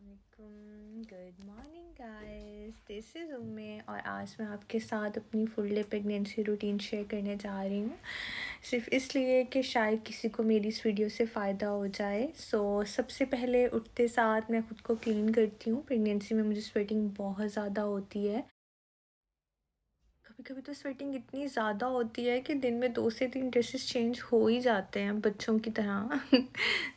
Good morning guys, this is Umme और आज मैं आपके साथ अपनी full day pregnancy routine share करने जा रही हूँ। सिर्फ इसलिए कि शायद किसी को मेरी इस वीडियो से फ़ायदा हो जाए। सबसे पहले उठते साथ मैं खुद को क्लीन करती हूँ। प्रेगनेंसी में मुझे स्वेटिंग बहुत ज़्यादा होती है। कभी कभी तो स्वेटिंग इतनी ज़्यादा होती है कि दिन में 2 से 3 ड्रेसेस चेंज हो ही जाते हैं बच्चों की तरह।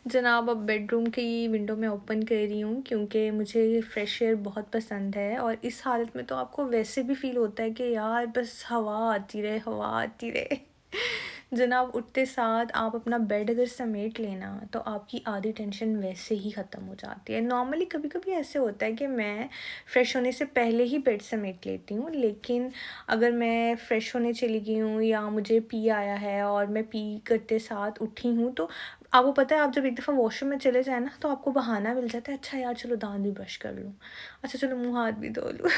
जनाब, अब बेडरूम की विंडो मैं ओपन कर रही हूँ क्योंकि मुझे फ्रेश एयर बहुत पसंद है और इस हालत में तो आपको वैसे भी फील होता है कि यार बस हवा आती रहे, हवा आती रहे। जनाब, उठते साथ आप अपना बेड अगर समेट लेना तो आपकी आधी टेंशन वैसे ही ख़त्म हो जाती है। नॉर्मली कभी कभी ऐसे होता है कि मैं फ़्रेश होने से पहले ही बेड समेट लेती हूँ, लेकिन अगर मैं फ़्रेश होने चली गई हूँ या मुझे पी आया है और मैं पी करते साथ उठी हूँ, तो आपको पता है आप जब एक दफ़ा वॉशरूम में चले जाए ना तो आपको बहाना मिल जाता है, अच्छा यार चलो दाँत भी ब्रश कर लूँ, अच्छा चलो मुँह हाथ भी धो लूँ।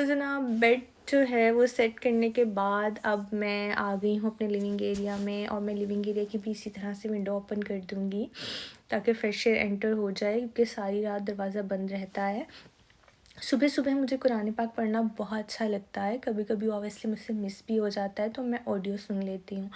जनाब, बेड जो है वो सेट करने के बाद अब मैं आ गई हूँ अपने लिविंग एरिया में और मैं लिविंग एरिया की भी इसी तरह से विंडो ओपन कर दूँगी ताकि फ्रेश एयर एंटर हो जाए, क्योंकि सारी रात दरवाज़ा बंद रहता है। सुबह सुबह मुझे कुरान पाक पढ़ना बहुत अच्छा लगता है। कभी कभी ऑब्वियसली मुझसे मिस भी हो जाता है तो मैं ऑडियो सुन लेती हूँ।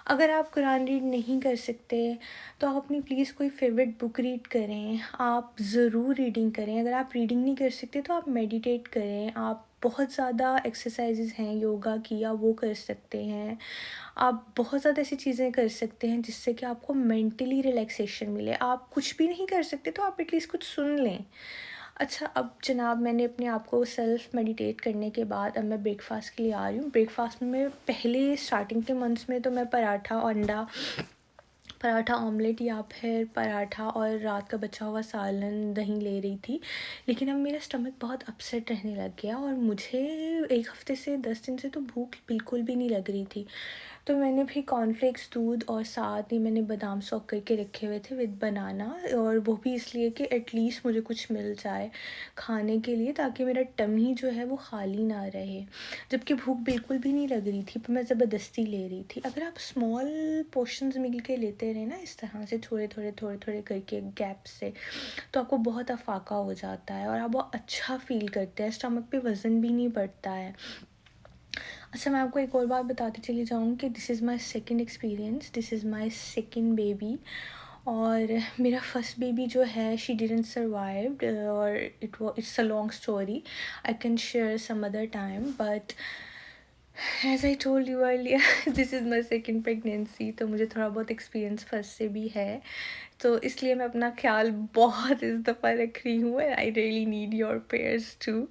अगर आप कुरान रीड नहीं कर सकते तो आप अपनी प्लीज़ कोई फ़ेवरेट बुक रीड करें, आप ज़रूर रीडिंग करें। अगर आप रीडिंग नहीं कर सकते तो आप मेडिटेट करें। आप बहुत ज़्यादा एक्सरसाइजेज़ हैं योगा की, आप वो कर सकते हैं। आप बहुत ज़्यादा ऐसी चीज़ें कर सकते हैं जिससे कि आपको मेंटली रिलैक्सेशन मिले। आप कुछ भी नहीं कर सकते तो आप एटलीस्ट कुछ सुन लें। अच्छा, अब जनाब, मैंने अपने आप को सेल्फ मेडिटेट करने के बाद अब मैं ब्रेकफ़ास्ट के लिए आ रही हूँ। ब्रेकफ़ास्ट में पहले स्टार्टिंग के मंथ्स में तो मैं पराठा और अंडा, पराठा ऑमलेट या फिर पराठा और रात का बचा हुआ सालन दही ले रही थी। लेकिन अब मेरा स्टमक बहुत अपसेट रहने लग गया और मुझे 1 हफ़्ते से 10 दिन से तो भूख बिल्कुल भी नहीं लग रही थी। तो मैंने भी कॉर्नफ्लेक्स, दूध और साथ ही मैंने बादाम सोक करके रखे हुए थे विद बनाना, और वो भी इसलिए कि एटलीस्ट मुझे कुछ मिल जाए खाने के लिए ताकि मेरा टमी जो है वो खाली ना रहे। जबकि भूख बिल्कुल भी नहीं लग रही थी पर मैं ज़बरदस्ती ले रही थी। अगर आप स्मॉल पोर्शंस मिल के लेते रहे ना इस तरह से थोड़े थोड़े थोड़े थोड़े करके गैप से, तो आपको बहुत अफाका हो जाता है और आप बहुत अच्छा फ़ील करते हैं, स्टमक पे वज़न भी नहीं बढ़ता है। अच्छा, मैं आपको एक और बात बताती चली जाऊँ कि this is my second experience, this is my second baby. और मेरा फर्स्ट बेबी जो है शी डिडंट सर्वाइव्ड, और it's a long story, I can share some other time, but as I told you earlier, this is my second pregnancy, तो मुझे थोड़ा बहुत experience first से भी है। तो इसलिए मैं अपना ख़्याल बहुत इस दफ़ा रख रही हूँ and I really need your prayers too.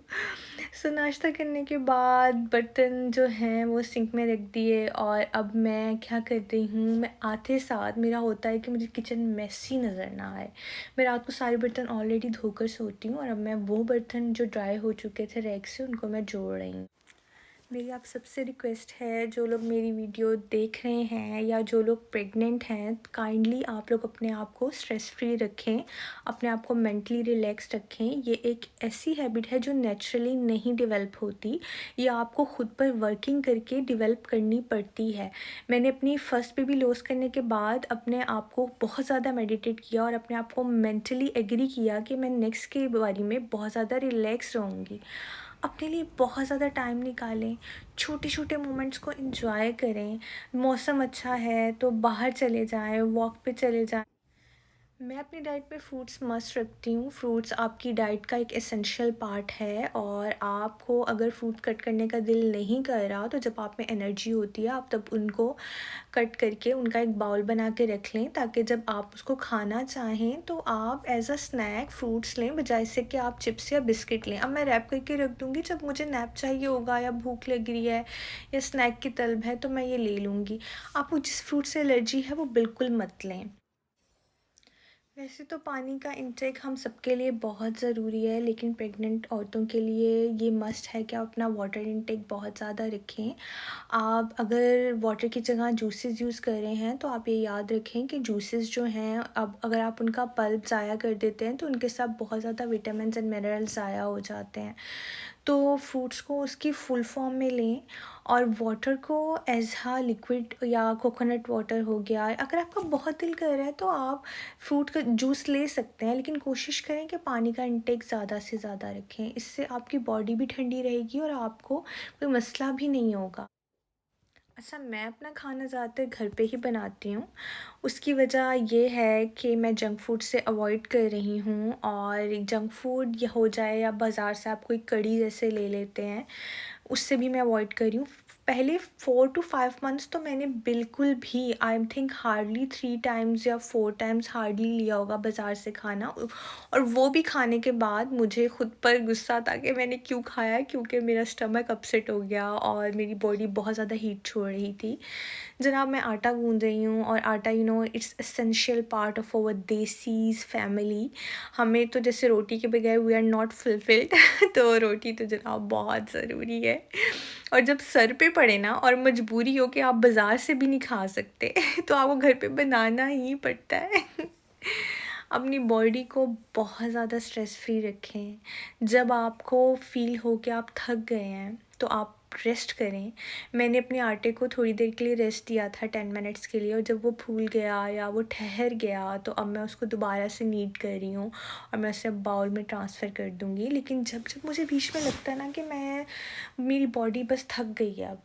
नाश्ता करने के बाद बर्तन जो हैं वो सिंक में रख दिए और अब मैं क्या कर रही हूँ, मैं आते साथ मेरा होता है कि मुझे किचन मेसी नज़र ना आए। मैं रात को सारे बर्तन ऑलरेडी धोकर सोती हूँ और अब मैं वो बर्तन जो ड्राई हो चुके थे रैक से उनको मैं जोड़ रही हूँ। मेरी आप सबसे रिक्वेस्ट है, जो लोग मेरी वीडियो देख रहे हैं या जो लोग प्रेग्नेंट हैं, काइंडली आप लोग अपने आप को स्ट्रेस फ्री रखें, अपने आप को मेंटली रिलैक्स रखें। ये एक ऐसी हैबिट है जो नेचुरली नहीं डेवलप होती, ये आपको खुद पर वर्किंग करके डेवलप करनी पड़ती है। मैंने अपनी फर्स्ट बेबी लॉस करने के बाद अपने आप को बहुत ज़्यादा मेडिटेट किया और अपने आप को मेंटली एग्री किया कि मैं नेक्स्ट के बारे में बहुत ज़्यादा रिलैक्स रहूँगी। अपने लिए बहुत ज़्यादा टाइम निकालें, छोटे छोटे मोमेंट्स को एंजॉय करें। मौसम अच्छा है तो बाहर चले जाएं, वॉक पे चले जाएं। मैं अपनी डाइट में फ्रूट्स मस्ट रखती हूँ। फ्रूट्स आपकी डाइट का एक एसेंशियल पार्ट है और आपको अगर फ्रूट कट करने का दिल नहीं कर रहा तो जब आप में एनर्जी होती है आप तब उनको कट करके उनका एक बाउल बना के रख लें, ताकि जब आप उसको खाना चाहें तो आप एज़ अ स्नैक फ्रूट्स लें, बजाय से कि आप चिप्स या बिस्किट लें। अब मैं रैप करके रख दूँगी, जब मुझे नैप चाहिए होगा या भूख लग रही है या स्नैक की तलब है तो मैं ये ले लूँगी। आपको जिस फ्रूट से एलर्जी है वो बिल्कुल मत लें। वैसे तो पानी का इंटेक हम सबके लिए बहुत ज़रूरी है, लेकिन प्रेग्नेंट औरतों के लिए ये मस्ट है कि आप अपना वाटर इंटेक बहुत ज़्यादा रखें। आप अगर वाटर की जगह जूसेस यूज़ कर रहे हैं तो आप ये याद रखें कि जूसेस जो हैं, अब अगर आप उनका पल्प ज़ाया कर देते हैं तो उनके साथ बहुत ज़्यादा विटामिन्स एंड मिनरल्स ज़ाया हो जाते हैं। तो फ्रूट्स को उसकी फुल फॉर्म में लें और वाटर को एज़ लिक्विड या कोकोनट वाटर हो गया, अगर आपका बहुत दिल कर रहा है तो आप फ्रूट का जूस ले सकते हैं, लेकिन कोशिश करें कि पानी का इंटेक ज़्यादा से ज़्यादा रखें। इससे आपकी बॉडी भी ठंडी रहेगी और आपको कोई मसला भी नहीं होगा। अच्छा, मैं अपना खाना ज़्यादातर घर पे ही बनाती हूँ। उसकी वजह ये है कि मैं जंक फूड से अवॉइड कर रही हूँ, और जंक फूड या हो जाए या बाज़ार से आप कोई कड़ी जैसे ले लेते हैं, उससे भी मैं अवॉइड कर रही हूँ। पहले 4 टू 5 मंथ्स तो मैंने बिल्कुल भी, I am think hardly 3 times या 4 टाइम्स हार्डली लिया होगा बाज़ार से खाना। और वो भी खाने के बाद मुझे खुद पर गुस्सा था कि मैंने क्यों खाया, क्योंकि मेरा स्टमक अपसेट हो गया और मेरी बॉडी बहुत ज़्यादा हीट छोड़ रही थी। जनाब, मैं आटा गूँध रही हूँ, और आटा it's essential part of our desis family. हमें तो जैसे रोटी के बगैर वी आर नॉट फुलफिल्ड तो रोटी तो जनाब बहुत ज़रूरी है। और जब सर पे पड़े ना और मजबूरी हो कि आप बाज़ार से भी नहीं खा सकते तो आपको घर पे बनाना ही पड़ता है। अपनी बॉडी को बहुत ज़्यादा स्ट्रेस फ्री रखें। जब आपको फ़ील हो कि आप थक गए हैं तो आप रेस्ट करें। मैंने अपने आटे को थोड़ी देर के लिए रेस्ट दिया था, 10 मिनट्स के लिए, और जब वो फूल गया या वो ठहर गया तो अब मैं उसको दोबारा से नीड कर रही हूँ और मैं उसे अब बाउल में ट्रांसफ़र कर दूँगी। लेकिन जब जब मुझे बीच में लगता है ना कि मेरी बॉडी बस थक गई है अब,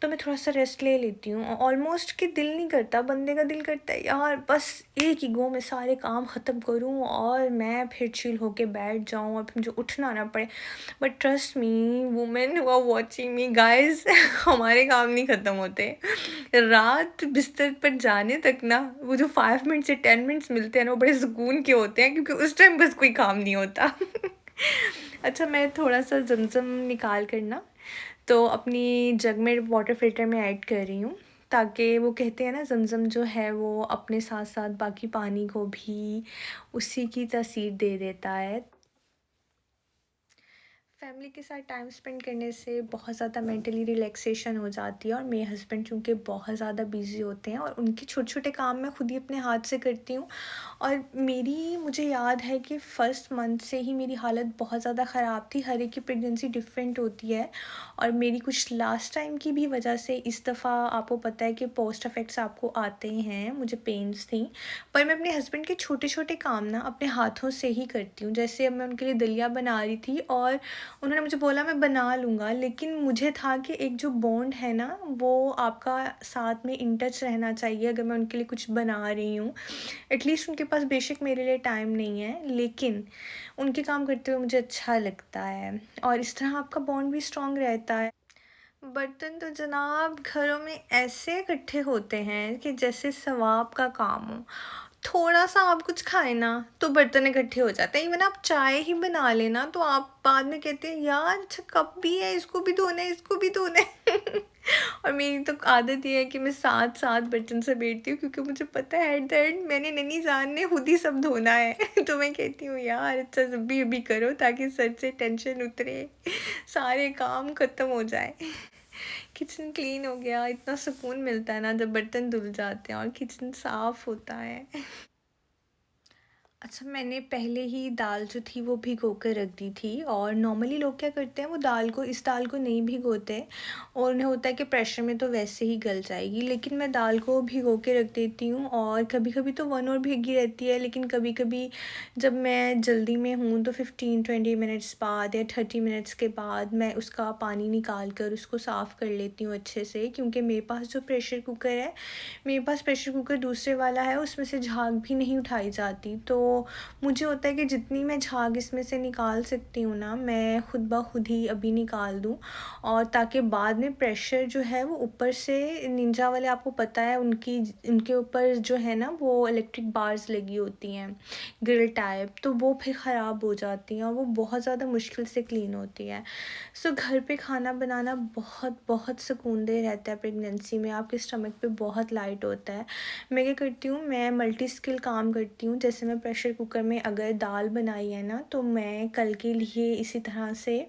तो मैं थोड़ा-सा रेस्ट ले लेती हूँ। ऑलमोस्ट कि दिल नहीं करता, बंदे का दिल करता है यार बस एक ही गो में सारे काम ख़त्म करूँ और मैं फिर चिल होके बैठ जाऊँ और फिर मुझे उठना ना पड़े। But trust me, women who are watching me guys, हमारे काम नहीं ख़त्म होते। रात बिस्तर पर जाने तक ना, वो जो 5 मिनट से 10 मिनट्स मिलते हैं ना, वो बड़े सुकून के होते हैं, क्योंकि उस टाइम बस कोई काम नहीं होता। अच्छा, मैं थोड़ा-सा ज़मज़म निकाल कर ना, तो अपनी जग में वाटर फ़िल्टर में ऐड कर रही हूँ, ताकि वो कहते हैं ना ज़मज़म जो है वो अपने साथ-साथ बाकी पानी को भी उसी की तासीर दे देता है। फैमिली के साथ टाइम स्पेंड करने से बहुत ज़्यादा मेंटली रिलैक्सेशन हो जाती है, और मेरे हस्बैंड चूँकि बहुत ज़्यादा बिज़ी होते हैं और उनके छोटे-छोटे काम मैं खुद ही अपने हाथ से करती हूँ। और मुझे याद है कि फर्स्ट मंथ से ही मेरी हालत बहुत ज़्यादा ख़राब थी। हर एक की प्रेगनेंसी डिफरेंट होती है, और मेरी कुछ लास्ट टाइम की भी वजह से इस दफ़ा आपको पता है कि पोस्ट इफ़ेक्ट्स आपको आते हैं, मुझे पेन्स थी। पर मैं अपने हस्बैंड के छोटे-छोटे काम ना अपने हाथों से ही करती हूँ। जैसे अब मैं उनके लिए दलिया बना रही थी और उन्होंने मुझे बोला मैं बना लूँगा, लेकिन मुझे था कि एक जो बॉन्ड है ना, वो आपका साथ में इन टच रहना चाहिए अगर मैं उनके लिए कुछ बना रही हूँ। एटलीस्ट उनके पास बेशक मेरे लिए टाइम नहीं है, लेकिन उनके काम करते हुए मुझे अच्छा लगता है, और इस तरह आपका बॉन्ड भी स्ट्रॉन्ग रहता है। बर्तन तो जनाब घरों में ऐसे इकट्ठे होते हैं कि जैसे सवाब का काम हो। थोड़ा-सा आप कुछ खाएँ ना, तो बर्तन इकट्ठे हो जाते हैं। इवन आप चाय ही बना लें ना, तो आप बाद में कहते हैं, "यार, अच्छा कप भी है, इसको भी धोना है, इसको भी धोना है।" और मेरी तो आदत ये है कि मैं 7-7 बर्तन समेटती हूँ, क्योंकि मुझे पता है एट द एंड मैंने नैनी जान ने खुद ही सब धोना है। तो मैं कहती हूँ, "यार, अच्छा अभी-अभी करो ताकि सर से टेंशन उतरे, सारे काम ख़त्म हो जाएँ।" किचन क्लीन हो गया, इतना सुकून मिलता है ना जब बर्तन धुल जाते हैं और किचन साफ़ होता है। अच्छा, मैंने पहले ही दाल जो थी वो भिगो कर रख दी थी, और नॉर्मली लोग क्या करते हैं, वो इस दाल को नहीं भिगोते, और उन्हें होता है कि प्रेशर में तो वैसे ही गल जाएगी, लेकिन मैं दाल को भिगो के रख देती हूँ। और कभी कभी तो 1 आवर भीगी रहती है, लेकिन कभी कभी जब मैं जल्दी में हूँ तो 15-20 मिनट्स बाद या 30 मिनट्स के बाद मैं उसका पानी निकाल कर उसको साफ़ कर लेती हूँ अच्छे से, क्योंकि मेरे पास जो प्रेशर कुकर है, मेरे पास प्रेशर कुकर दूसरे वाला है, उसमें से झाग भी नहीं उठाई जाती। तो मुझे होता है कि जितनी मैं झाग इसमें से निकाल सकती हूँ ना, मैं खुद ब खुद ही अभी निकाल दूँ, और ताकि बाद में प्रेशर जो है वो ऊपर से, निंजा वाले आपको पता है उनके ऊपर जो है ना वो इलेक्ट्रिक बार्स लगी होती हैं, ग्रिल टाइप, तो वो फिर ख़राब हो जाती हैं और वो बहुत ज़्यादा मुश्किल से क्लीन होती है। सो घर पे खाना बनाना बहुत बहुत सुकूनदेह रहता है प्रेगनेंसी में, आपके स्टमक पे बहुत लाइट होता है। मैं क्या करती हूँ, मैं मल्टी स्किल काम करती हूँ। जैसे मैं प्रेशर कुकर में अगर दाल बनाई है ना, तो मैं कल के लिए इसी तरह से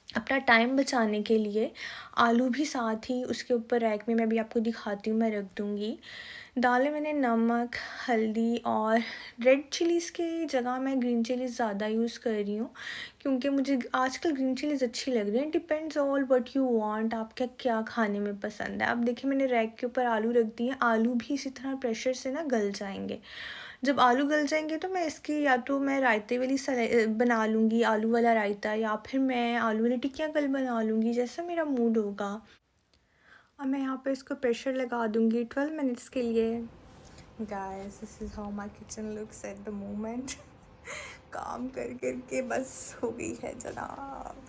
अपना टाइम बचाने के लिए आलू भी साथ ही उसके ऊपर रैक में, मैं भी आपको दिखाती हूँ, मैं रख दूँगी। डाले मैंने नमक, हल्दी और रेड चिलीज़ की जगह मैं ग्रीन चिलीज़ ज़्यादा यूज़ कर रही हूँ, क्योंकि मुझे आजकल ग्रीन चिलीज़ अच्छी लग रही हैं। Depends all what you want, आपको क्या खाने में पसंद है। अब देखिए मैंने रैक के ऊपर आलू रख दिए, आलू भी इसी तरह प्रेशर से ना गल जाएँगे। जब आलू गल जाएँगे तो मैं इसकी या तो मैं रायते वाली बना लूँगी, आलू वाला रायता, या फिर मैं आलू वाली टिक्कियाँ कल बना लूँगी, जैसा मेरा मूड होगा। अब मैं यहाँ पे इसको प्रेशर लगा दूँगी 12 मिनट्स के लिए। Guys this is how my kitchen looks at the moment. काम कर कर के बस हो गई है जनाब।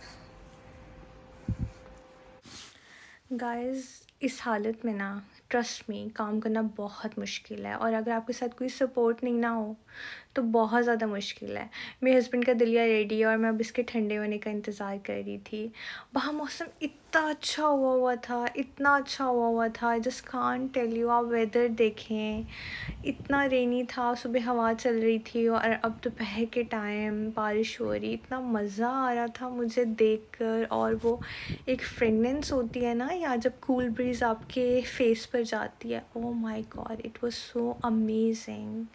गाइस इस हालत में ना, ट्रस्ट मी, काम करना बहुत मुश्किल है, और अगर आपके साथ कोई सपोर्ट नहीं ना हो तो बहुत ज़्यादा मुश्किल है। मेरे हस्बैंड का दलिया रेडी है और मैं अब इसके ठंडे होने का इंतज़ार कर रही थी। बाहर मौसम इतना अच्छा हुआ हुआ था, इतना अच्छा हुआ हुआ था, I just can't tell you. आप वेदर देखें, इतना रेनी था, सुबह हवा चल रही थी और अब दोपहर के टाइम बारिश हो रही। इतना मज़ा आ रहा था मुझे देखकर, और वो एक फ्रेगनेंस होती है ना, या जब कूल ब्रीज़ आपके फेस पर जाती है, oh my God, it was so amazing.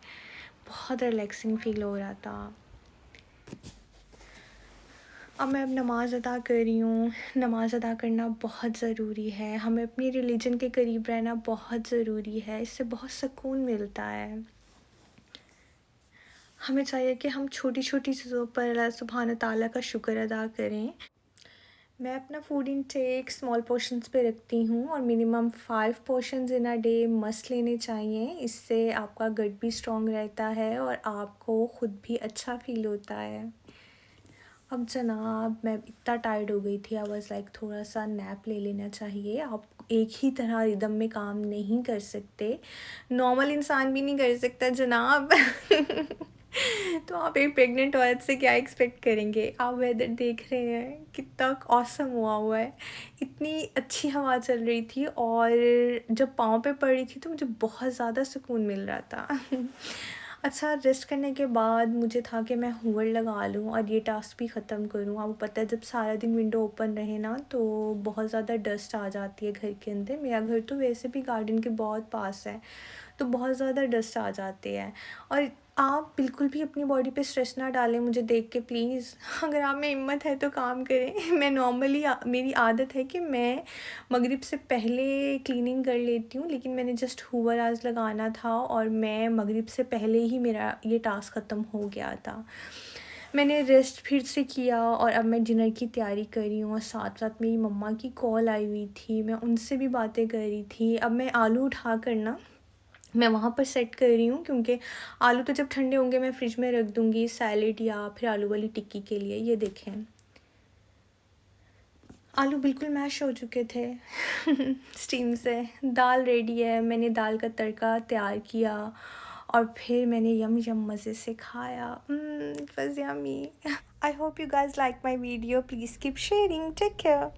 बहुत रिलैक्सिंग फ़ील हो रहा था। अब मैं अब नमाज़ अदा कर रही हूँ। नमाज़ अदा करना बहुत ज़रूरी है, हमें अपनी रिलीजन के करीब रहना बहुत ज़रूरी है, इससे बहुत सुकून मिलता है। हमें चाहिए कि हम छोटी-छोटी चीज़ों पर अल्लाह सुब्हान तआला का शुक्र अदा करें। मैं अपना फूड इनटेक स्मॉल पोर्शंस पे रखती हूँ, और minimum 5 portions in a day must लेने चाहिए। इससे आपका गट भी स्ट्रॉन्ग रहता है और आपको ख़ुद भी अच्छा फ़ील होता है। अब जनाब मैं इतना टायर्ड हो गई थी, आई वाज़ लाइक थोड़ा सा नैप ले लेना चाहिए। आप एक ही तरह रिदम में काम नहीं कर सकते, नॉर्मल इंसान भी नहीं कर सकता जनाब। तो आप एक प्रेग्नेंट औरत से क्या एक्सपेक्ट करेंगे। आप वेदर देख रहे हैं कितना ऑसम हुआ हुआ है, इतनी अच्छी हवा चल रही थी, और जब पाँव पे पड़ रही थी तो मुझे बहुत ज़्यादा सुकून मिल रहा था। अच्छा, रेस्ट करने के बाद मुझे था कि मैं हूवर लगा लूँ और ये टास्क भी ख़त्म करूँ। आपको पता है जब सारा दिन विंडो ओपन रहे ना तो बहुत ज़्यादा डस्ट आ जाती है घर के अंदर। मेरा घर तो वैसे भी गार्डन के बहुत पास है, तो बहुत ज़्यादा डस्ट आ जाती है। और आप बिल्कुल भी अपनी बॉडी पे स्ट्रेस ना डालें मुझे देख के प्लीज़। अगर आप में हिम्मत है तो काम करें। मैं नॉर्मली मेरी आदत है कि मैं मगरिब से पहले क्लीनिंग कर लेती हूँ, लेकिन मैंने जस्ट हूवर आज लगाना था और मैं मगरिब से पहले ही मेरा ये टास्क ख़त्म हो गया था। मैंने रेस्ट फिर से किया और अब मैं डिनर की तैयारी कर रही हूँ, और साथ साथ मेरी मम्मा की कॉल आई हुई थी, मैं उनसे भी बातें कर रही थी। अब मैं आलू उठा कर ना मैं वहाँ पर सेट कर रही हूँ, क्योंकि आलू तो जब ठंडे होंगे मैं फ्रिज में रख दूँगी सैलेड या फिर आलू वाली टिक्की के लिए। ये देखें, आलू बिल्कुल मैश हो चुके थे स्टीम से। दाल रेडी है, मैंने दाल का तड़का तैयार किया और फिर मैंने यम यम मज़े से खाया। It was yummy. I hope you guys like my video, please keep sharing, take care.